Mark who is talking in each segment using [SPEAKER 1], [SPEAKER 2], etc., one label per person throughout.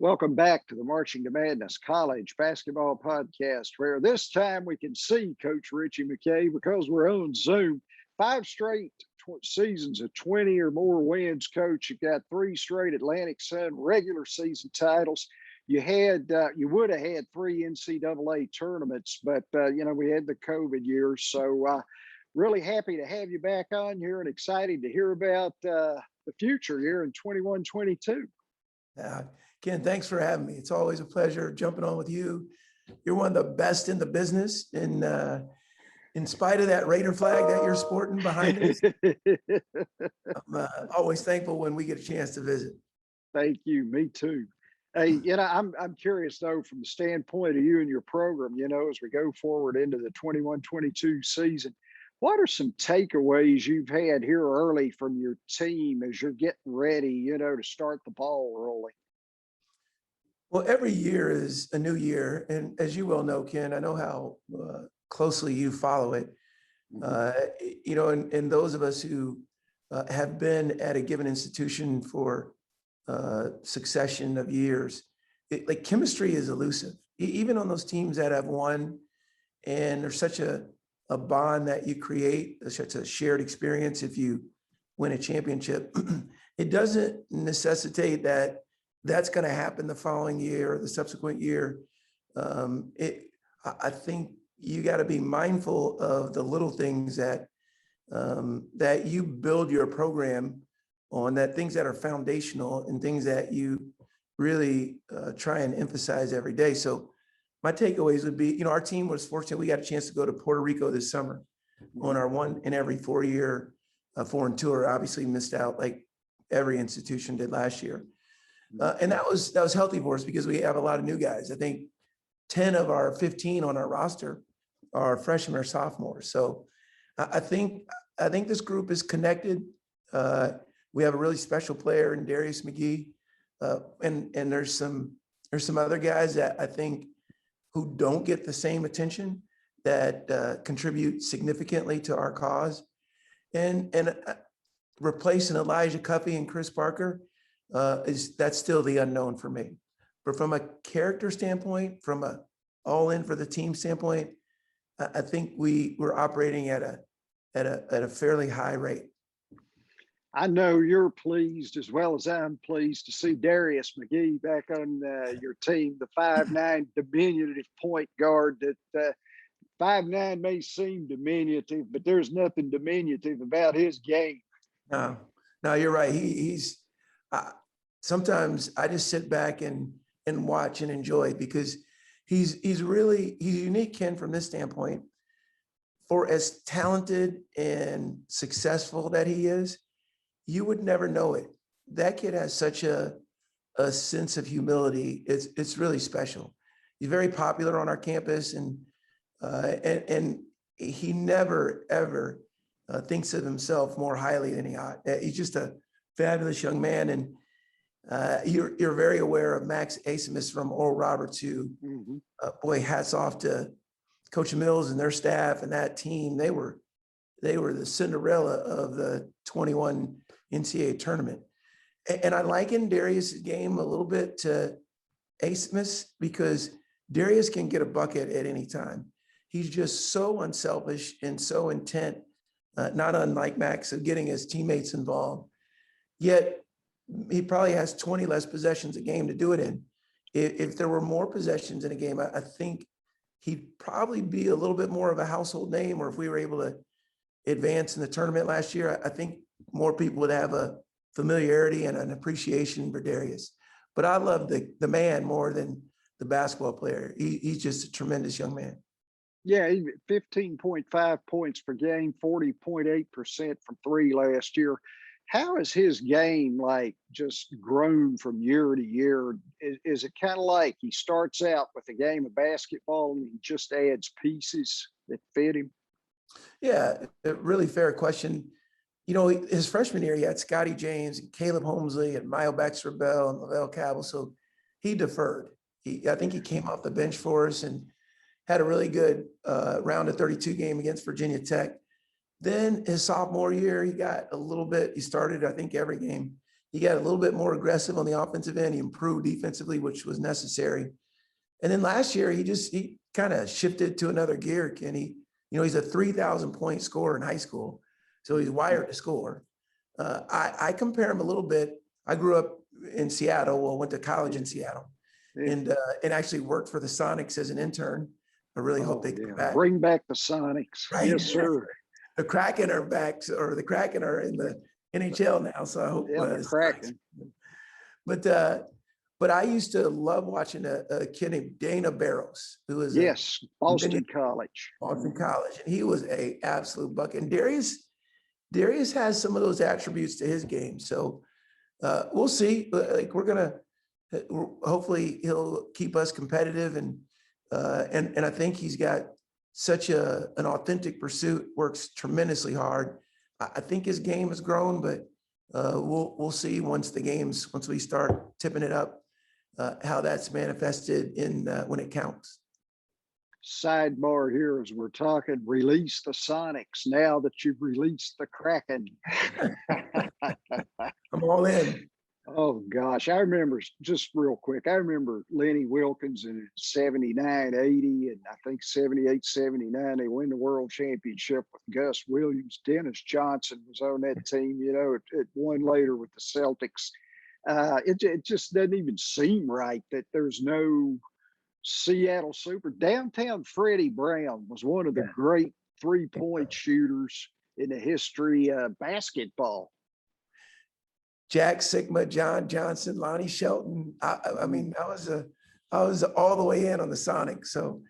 [SPEAKER 1] Welcome back to the Marching to Madness College Basketball Podcast, where this time we can see Coach Ritchie McKay because we're on Zoom. Five straight seasons of 20 or more wins, Coach. You got three straight Atlantic Sun regular season titles. You would have had three NCAA tournaments, but we had the COVID years. So really happy to have you back on here and excited to hear about the future here in 21-22.
[SPEAKER 2] Ken, thanks for having me. It's always a pleasure jumping on with you. You're one of the best in the business, and in spite of that Raider flag that you're sporting behind us, I'm always thankful when we get a chance to visit.
[SPEAKER 1] Thank you. Me too. Hey, I'm curious though, from the standpoint of you and your program, as we go forward into the 21-22 season, what are some takeaways you've had here early from your team as you're getting ready, to start the ball rolling?
[SPEAKER 2] Well, every year is a new year. And as you well know, Ken, I know how closely you follow it. And those of us who have been at a given institution for succession of years, like chemistry is elusive. Even on those teams that have won, and there's such a bond that you create, such a shared experience if you win a championship. It doesn't necessitate that that's going to happen the following year or the subsequent year. I think you got to be mindful of the little things that you build your program on, that things that are foundational and things that you really try and emphasize every day. So my takeaways would be, our team was fortunate. We got a chance to go to Puerto Rico this summer on our one in every 4-year foreign tour. Obviously missed out like every institution did last year. And that was healthy for us because we have a lot of new guys. I think 10 of our 15 on our roster are freshmen or sophomores. So I think this group is connected. We have a really special player in Darius McGhee. And there's some other guys that I think who don't get the same attention that contribute significantly to our cause. And replacing Elijah Cuffey and Chris Parker, that's still the unknown for me. But from a character standpoint, from a all in for the team standpoint, I think we're operating at a fairly high rate.
[SPEAKER 1] I know you're pleased as well as I'm pleased to see Darius McGhee back on your team, the 5'9" diminutive point guard. That 5'9" may seem diminutive, but there's nothing diminutive about his game.
[SPEAKER 2] No, you're right. He's sometimes I just sit back and watch and enjoy because he's unique, Ken, from this standpoint. For as talented and successful that he is, you would never know it. That kid has such a sense of humility. It's really special. He's very popular on our campus, and he never ever thinks of himself more highly than he ought. He's just a fabulous young man, and you're very aware of Max Asimus from Oral Roberts, who, boy, hats off to Coach Mills and their staff and that team. They were the Cinderella of the 21 NCAA tournament. And I liken Darius' game a little bit to Asimus because Darius can get a bucket at any time. He's just so unselfish and so intent, not unlike Max, of getting his teammates involved. Yet he probably has 20 less possessions a game to do it in. If there were more possessions in a game, I think he'd probably be a little bit more of a household name, or if we were able to advance in the tournament last year, I think more people would have a familiarity and an appreciation for Darius. But I love the man more than the basketball player. He's just a tremendous young man.
[SPEAKER 1] Yeah, 15.5 points per game, 40.8% from three last year. How has his game just grown from year to year? Is it kind of like he starts out with a game of basketball and he just adds pieces that fit him?
[SPEAKER 2] Yeah, a really fair question. His freshman year, he had Scotty James and Caleb Holmesley and Mayo Baxter-Bell and Lavelle Cabell. So he deferred. I think he came off the bench for us and had a really good round of 32 game against Virginia Tech. Then his sophomore year, he got a little bit, he started, I think, every game. He got a little bit more aggressive on the offensive end. He improved defensively, which was necessary. And then last year, he kind of shifted to another gear. Kenny, he's a 3,000 point scorer in high school, so he's wired to score. I compare him a little bit. I grew up in Seattle. Well, went to college in Seattle, and actually worked for the Sonics as an intern. I really hope they come back.
[SPEAKER 1] Bring back the Sonics.
[SPEAKER 2] Right?
[SPEAKER 1] Yes, sir.
[SPEAKER 2] The Kraken are back, or the Kraken are in the NHL now. So I hope
[SPEAKER 1] the Kraken.
[SPEAKER 2] But I used to love watching a kid named Dana Barros, who was
[SPEAKER 1] Boston College.
[SPEAKER 2] Boston College, and he was a absolute bucket. And Darius has some of those attributes to his game. So we'll see. Like hopefully he'll keep us competitive, and I think he's got such an authentic pursuit. Works tremendously hard. I think his game has grown, but we'll see once we start tipping it up, how that's manifested in when it counts.
[SPEAKER 1] Sidebar here as we're talking, release the Sonics now that you've released the Kraken.
[SPEAKER 2] I'm all in.
[SPEAKER 1] Oh gosh, I remember, just real quick, I remember Lenny Wilkins in 79, 80, and I think 78, 79, they win the world championship with Gus Williams. Dennis Johnson was on that team, it won later with the Celtics. It just doesn't even seem right that there's no Seattle Super. Downtown Freddie Brown was one of the great three-point shooters in the history of basketball.
[SPEAKER 2] Jack Sigma, John Johnson, Lonnie Shelton. I mean, I was all the way in on the Sonics. So,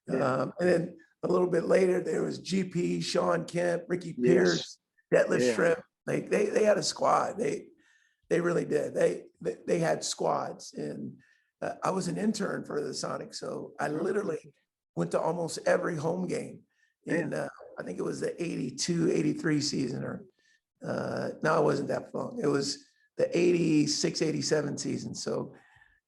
[SPEAKER 2] and then a little bit later, there was GP, Sean Kemp, Ricky Pierce, Detlef Shrimp. Like they had a squad. They really did. They had squads. And I was an intern for the Sonics, so I literally went to almost every home game. And I think it was the 82, 83 season, or no, it wasn't that long. It was the 86, 87 season. So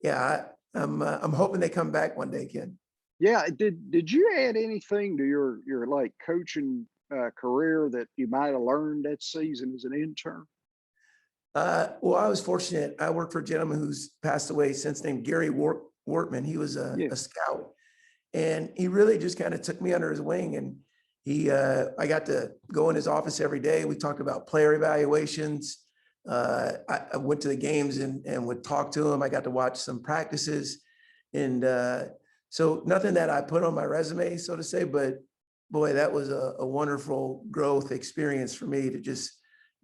[SPEAKER 2] I'm hoping they come back one day, Ken.
[SPEAKER 1] Yeah. Did you add anything to your like coaching career that you might have learned that season as an intern?
[SPEAKER 2] Well, I was fortunate. I worked for a gentleman who's passed away since, named Gary Wortman. He was a scout, and he really just kind of took me under his wing. And I got to go in his office every day. We talked about player evaluations. I went to the games and would talk to him. I got to watch some practices, and so nothing that I put on my resume, so to say, but boy, that was a wonderful growth experience for me to just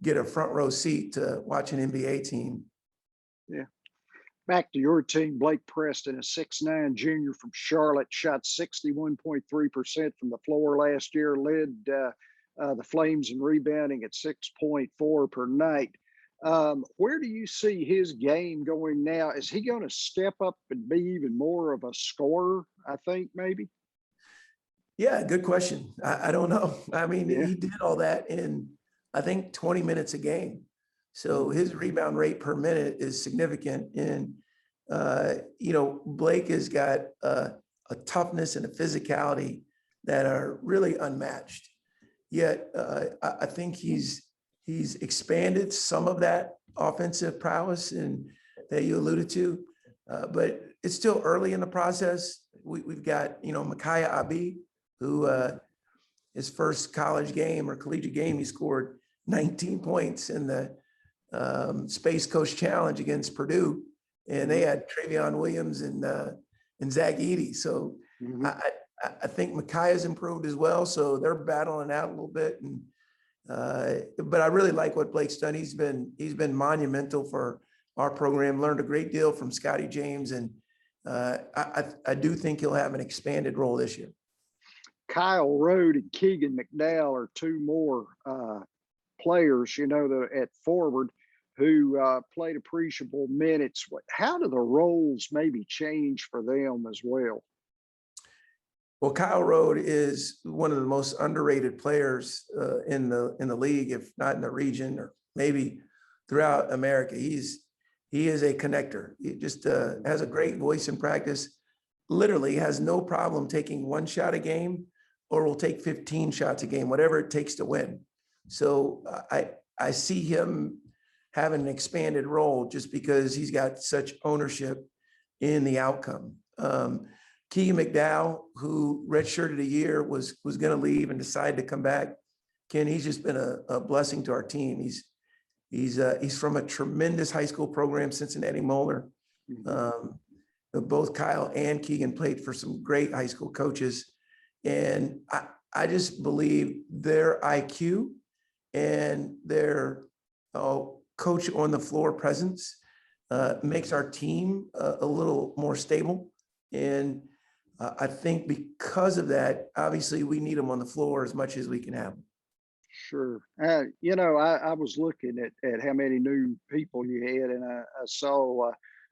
[SPEAKER 2] get a front row seat to watch an NBA team.
[SPEAKER 1] Yeah. Back to your team, Blake Preston, a 6'9" junior from Charlotte, shot 61.3% from the floor last year, led the Flames in rebounding at 6.4 per night. Where do you see his game going now? Is he going to step up and be even more of a scorer, I think, maybe?
[SPEAKER 2] Yeah, good question. I don't know. I mean, he did all that in, I think, 20 minutes a game. So his rebound rate per minute is significant. And, Blake has got a toughness and a physicality that are really unmatched. Yet I think he's expanded some of that offensive prowess and that you alluded to, but it's still early in the process. We've got, Micaiah Abi, who his first college game or collegiate game, he scored 19 points in the Space Coast Challenge against Purdue, and they had Travion Williams and Zach Edey. So I think Micaiah's improved as well. So they're battling out a little bit, and but I really like what Blake's done. He's been monumental for our program. Learned a great deal from Scotty James, and I do think he'll have an expanded role this year.
[SPEAKER 1] Kyle Rode and Keegan McDowell are two more players, at forward who played appreciable minutes. How do the roles maybe change for them as well?
[SPEAKER 2] Well, Kyle Rode is one of the most underrated players in the league, if not in the region, or maybe throughout America. He is a connector. He just has a great voice in practice. Literally has no problem taking one shot a game, or will take 15 shots a game, whatever it takes to win. So I see him having an expanded role just because he's got such ownership in the outcome. Keegan McDowell, who redshirted a year, was going to leave and decided to come back. Ken, he's just been a blessing to our team. He's from a tremendous high school program, Cincinnati Moeller. Both Kyle and Keegan played for some great high school coaches. And I just believe their IQ and their coach on the floor presence makes our team a little more stable. And I think because of that, obviously we need them on the floor as much as we can have them.
[SPEAKER 1] Sure. I was looking at how many new people you had, and I saw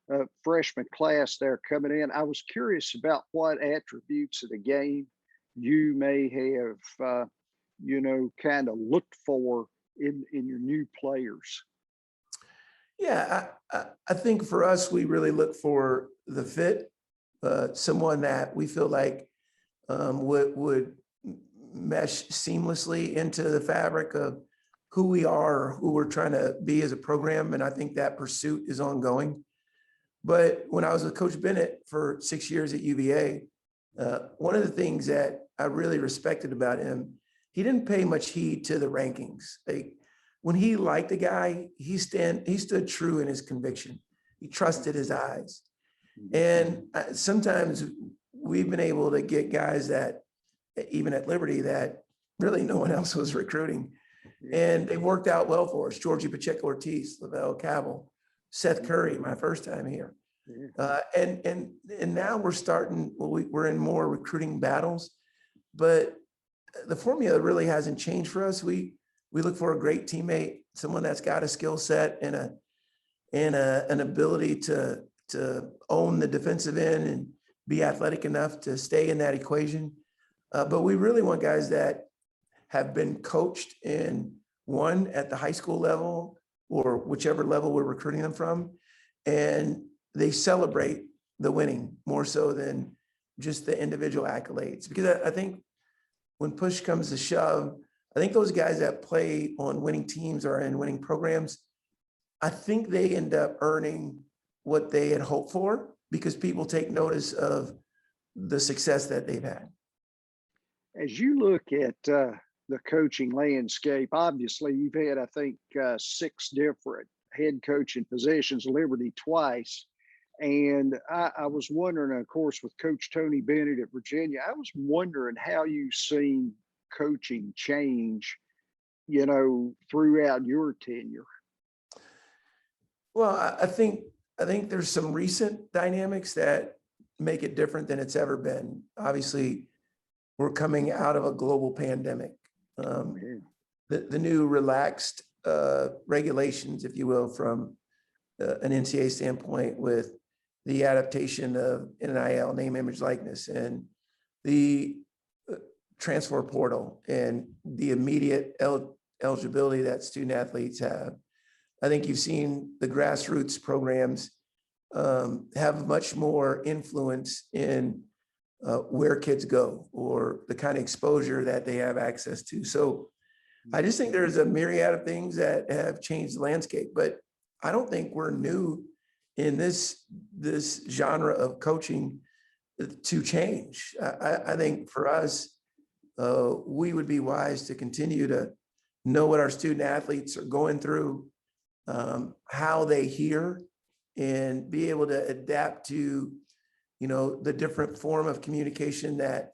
[SPEAKER 1] a freshman class there coming in. I was curious about what attributes of the game you may have, kind of looked for in your new players.
[SPEAKER 2] Yeah, I think for us, we really look for the fit, someone that we feel like would mesh seamlessly into the fabric of who we are, or who we're trying to be as a program. And I think that pursuit is ongoing. But when I was with Coach Bennett for 6 years at UVA, one of the things that I really respected about him, he didn't pay much heed to the rankings. Like, when he liked a guy, he stood true in his conviction. He trusted his eyes. And sometimes we've been able to get guys that, even at Liberty, that really no one else was recruiting. And they worked out well for us. Georgie Pacheco-Ortiz, Lavelle Cabell, Seth Curry, my first time here. And now we're starting, we're in more recruiting battles, but the formula really hasn't changed for us. We look for a great teammate, someone that's got a skill set and an ability to own the defensive end and be athletic enough to stay in that equation. But we really want guys that have been coached in one at the high school level or whichever level we're recruiting them from, and they celebrate the winning more so than just the individual accolades. Because I think when push comes to shove, I think those guys that play on winning teams or in winning programs, I think they end up earning what they had hoped for because people take notice of the success that they've had.
[SPEAKER 1] As you look at the coaching landscape, obviously you've had, I think, 6 different head coaching positions, Liberty twice. And I was wondering, of course, with Coach Tony Bennett at Virginia, I was wondering how you've seen coaching change, throughout your tenure.
[SPEAKER 2] Well, I think there's some recent dynamics that make it different than it's ever been. Obviously, we're coming out of a global pandemic. The new relaxed regulations, if you will, from an NCAA standpoint, with the adaptation of NIL, name, image, likeness, and the transfer portal and the immediate eligibility that student athletes have. I think you've seen the grassroots programs have much more influence in where kids go or the kind of exposure that they have access to. So I just think there's a myriad of things that have changed the landscape, but I don't think we're new in this genre of coaching to change. I think for us, we would be wise to continue to know what our student athletes are going through, how they hear, and be able to adapt to, the different form of communication that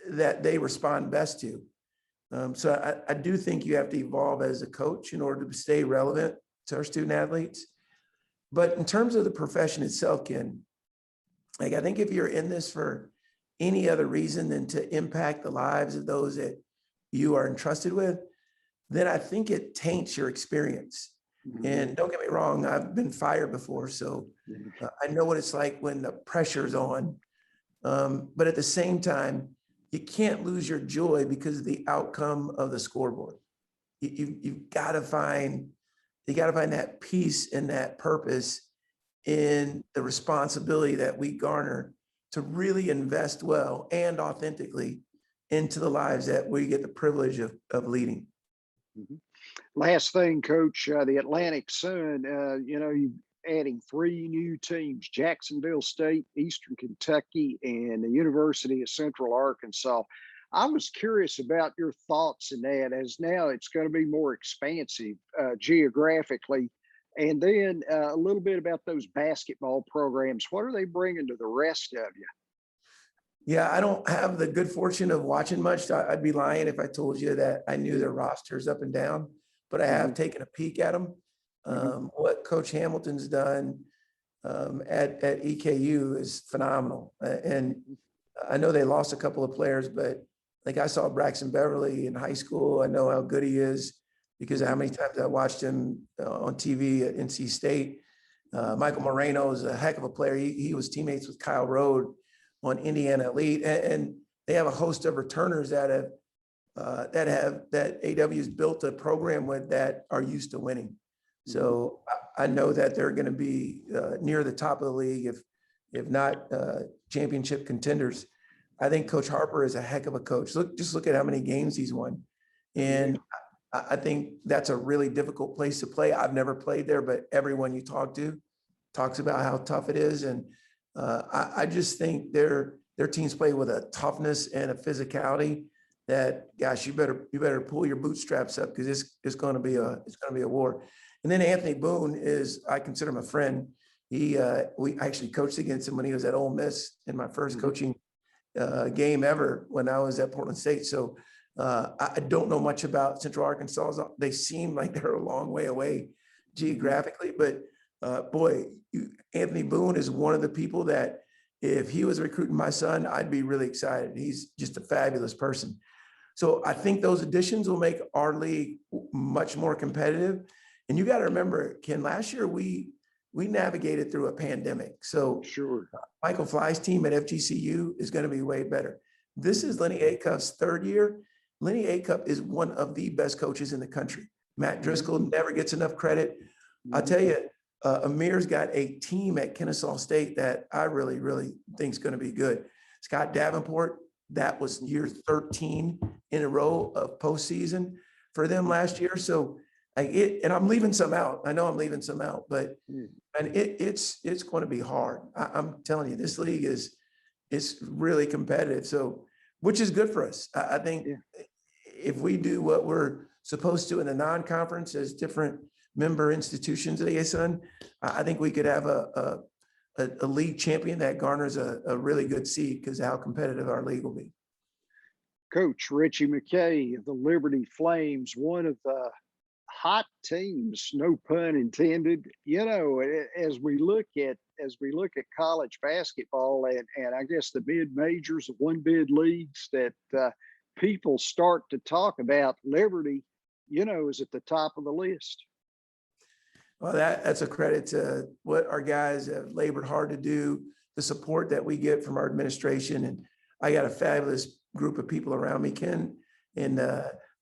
[SPEAKER 2] they respond best to. So I do think you have to evolve as a coach in order to stay relevant to our student athletes. But in terms of the profession itself, Ken, I think if you're in this for any other reason than to impact the lives of those that you are entrusted with, then I think it taints your experience. And don't get me wrong, I've been fired before, so I know what it's like when the pressure's on. But at the same time, you can't lose your joy because of the outcome of the scoreboard. You've got to find that peace and that purpose in the responsibility that we garner to really invest well and authentically into the lives that we get the privilege of leading.
[SPEAKER 1] Last thing, Coach, the Atlantic Sun, you adding three new teams: Jacksonville State, Eastern Kentucky, and the University of Central Arkansas. I was curious about your thoughts in that, as now it's going to be more expansive geographically. And then a little bit about those basketball programs. What are they bringing to the rest of you?
[SPEAKER 2] Yeah, I don't have the good fortune of watching much. I'd be lying if I told you that I knew their rosters up and down, but I have taken a peek at them. What Coach Hamilton's done at EKU is phenomenal. And I know they lost a couple of players, but like I saw Braxton Beverly in high school. I know how good he is because of how many times I watched him on TV at NC State. Michael Moreno is a heck of a player. He was teammates with Kyle Rode on Indiana Elite, and they have a host of returners that AW's built a program with that are used to winning. So I know that they're going to be near the top of the league, if not championship contenders. I think Coach Harper is a heck of a coach. Just look at how many games he's won, and I think that's a really difficult place to play. I've never played there, but everyone you talk to talks about how tough it is, and I just think their teams play with a toughness and a physicality that, gosh, you better pull your bootstraps up because it's going to be a war. And then Anthony Boone I consider him a friend. We actually coached against him when he was at Ole Miss in my first coaching game ever when I was at Portland State. So I don't know much about Central Arkansas. They seem like they're a long way away geographically, but Anthony Boone is one of the people that if he was recruiting my son, I'd be really excited. He's just a fabulous person. So I think those additions will make our league much more competitive. And you got to remember, Ken, last year we navigated through a pandemic. So
[SPEAKER 1] sure,
[SPEAKER 2] Michael Fly's team at FGCU is going to be way better. This is Lenny Acuff's third year. Lenny Acuff is one of the best coaches in the country. Matt Driscoll never gets enough credit. I'll tell you, Amir's got a team at Kennesaw State that I really, really think is going to be good. Scott Davenport, that was year 13 in a row of postseason for them last year. So and I'm leaving some out. I know I'm leaving some out, but and it's going to be hard. I'm telling you, this league is really competitive. So, which is good for us. I think if we do what we're supposed to in the non-conference as different member institutions of the ASUN, I think we could have a league champion that garners a really good seed because of how competitive our league will be.
[SPEAKER 1] Coach Ritchie McKay of the Liberty Flames, one of the hot teams, no pun intended. As we look at college basketball and I guess the mid majors, the one bid leagues that people start to talk about, Liberty, is at the top of the list.
[SPEAKER 2] Well, that's a credit to what our guys have labored hard to do, the support that we get from our administration. And I got a fabulous group of people around me, Ken, and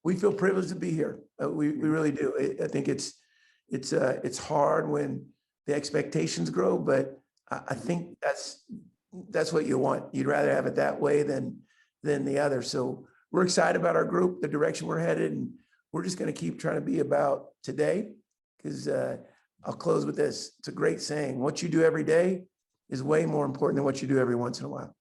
[SPEAKER 2] we feel privileged to be here. We really do. I think it's hard when the expectations grow, but I think that's what you want. You'd rather have it that way than the other. So we're excited about our group, the direction we're headed, and we're just going to keep trying to be about today. Because I'll close with this. It's a great saying. What you do every day is way more important than what you do every once in a while.